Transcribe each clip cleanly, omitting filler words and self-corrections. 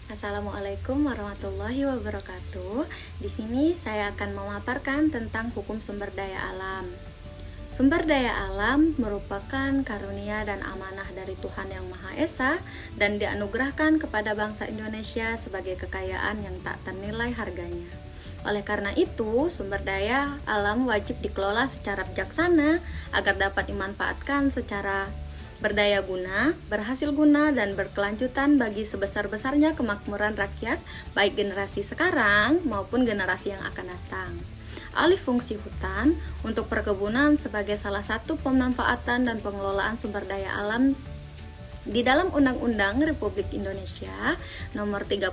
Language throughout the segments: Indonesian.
Assalamualaikum warahmatullahi wabarakatuh. Di sini saya akan memaparkan tentang hukum sumber daya alam. Sumber daya alam merupakan karunia dan amanah dari Tuhan Yang Maha Esa dan dianugerahkan kepada bangsa Indonesia sebagai kekayaan yang tak ternilai harganya. Oleh karena itu, sumber daya alam wajib dikelola secara bijaksana agar dapat dimanfaatkan secara berdaya guna, berhasil guna, dan berkelanjutan bagi sebesar-besarnya kemakmuran rakyat, baik generasi sekarang maupun generasi yang akan datang. Alih fungsi hutan untuk perkebunan sebagai salah satu pemanfaatan dan pengelolaan sumber daya alam di dalam Undang-Undang Republik Indonesia Nomor 39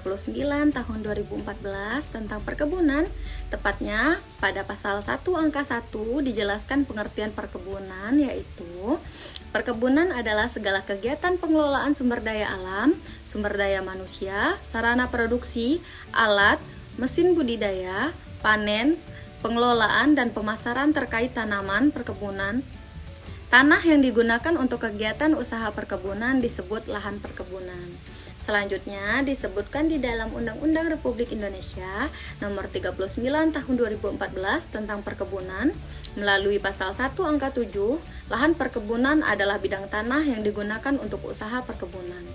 Tahun 2014 tentang perkebunan, tepatnya pada pasal 1 angka 1 dijelaskan pengertian perkebunan, yaitu perkebunan adalah segala kegiatan pengelolaan sumber daya alam, sumber daya manusia, sarana produksi, alat, mesin budidaya, panen, pengelolaan dan pemasaran terkait tanaman perkebunan. Tanah yang digunakan untuk kegiatan usaha perkebunan disebut lahan perkebunan. Selanjutnya disebutkan di dalam Undang-Undang Republik Indonesia Nomor 39 Tahun 2014 tentang perkebunan, melalui pasal 1 angka 7, lahan perkebunan adalah bidang tanah yang digunakan untuk usaha perkebunan.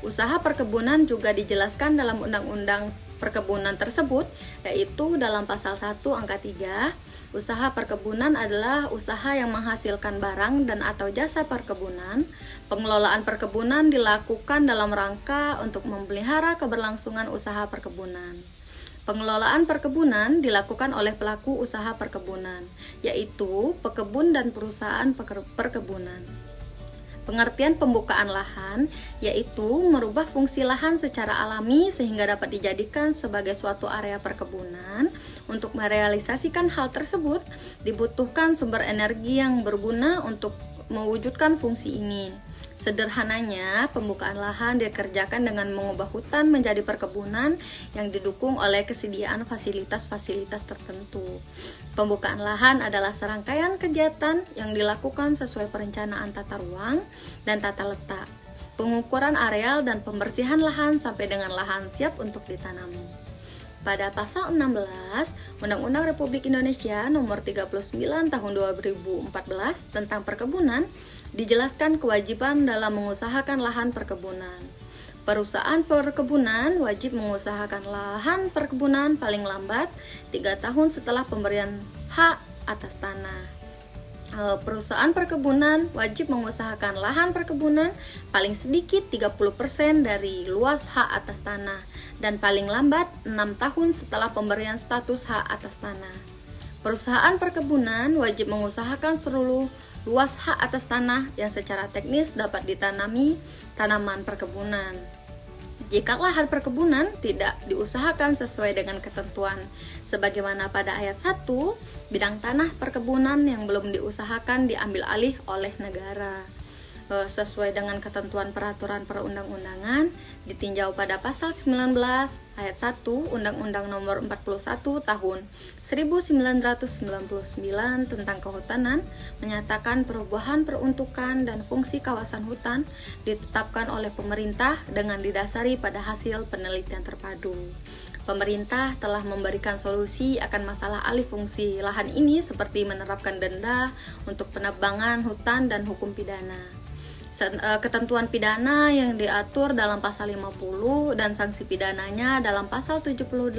Usaha perkebunan juga dijelaskan dalam Undang-Undang Perkebunan tersebut, yaitu dalam pasal 1 angka 3, usaha perkebunan adalah usaha yang menghasilkan barang dan atau jasa perkebunan. Pengelolaan perkebunan dilakukan dalam rangka untuk memelihara keberlangsungan usaha perkebunan. Pengelolaan perkebunan dilakukan oleh pelaku usaha perkebunan, yaitu pekebun dan perusahaan perkebunan. Pengertian pembukaan lahan yaitu merubah fungsi lahan secara alami sehingga dapat dijadikan sebagai suatu area perkebunan. Untuk merealisasikan hal tersebut dibutuhkan sumber energi yang berguna untuk mewujudkan fungsi ini. Sederhananya, pembukaan lahan dikerjakan dengan mengubah hutan menjadi perkebunan yang didukung oleh kesediaan fasilitas-fasilitas tertentu. Pembukaan lahan adalah serangkaian kegiatan yang dilakukan sesuai perencanaan tata ruang dan tata letak, pengukuran areal dan pembersihan lahan sampai dengan lahan siap untuk ditanami. Pada pasal 16 Undang-Undang Republik Indonesia Nomor 39 Tahun 2014 tentang perkebunan dijelaskan kewajiban dalam mengusahakan lahan perkebunan. Perusahaan perkebunan wajib mengusahakan lahan perkebunan paling lambat 3 tahun setelah pemberian hak atas tanah. Perusahaan perkebunan wajib mengusahakan lahan perkebunan paling sedikit 30% dari luas hak atas tanah dan paling lambat 6 tahun setelah pemberian status hak atas tanah. Perusahaan perkebunan wajib mengusahakan seluruh luas hak atas tanah yang secara teknis dapat ditanami tanaman perkebunan. Jika lahan perkebunan tidak diusahakan sesuai dengan ketentuan sebagaimana pada ayat 1, bidang tanah perkebunan yang belum diusahakan diambil alih oleh negara sesuai dengan ketentuan peraturan perundang-undangan ditinjau pada pasal 19 ayat 1 Undang-Undang Nomor 41 Tahun 1999 tentang kehutanan menyatakan perubahan peruntukan dan fungsi kawasan hutan ditetapkan oleh pemerintah dengan didasari pada hasil penelitian terpadu. Pemerintah telah memberikan solusi akan masalah alih fungsi lahan ini seperti menerapkan denda untuk penebangan hutan dan hukum pidana. Ketentuan pidana yang diatur dalam pasal 50 dan sanksi pidananya dalam pasal 78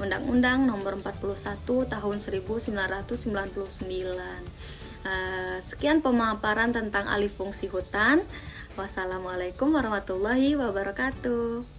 Undang-Undang Nomor 41 Tahun 1999. Sekian pemaparan tentang alih fungsi hutan. Wassalamualaikum warahmatullahi wabarakatuh.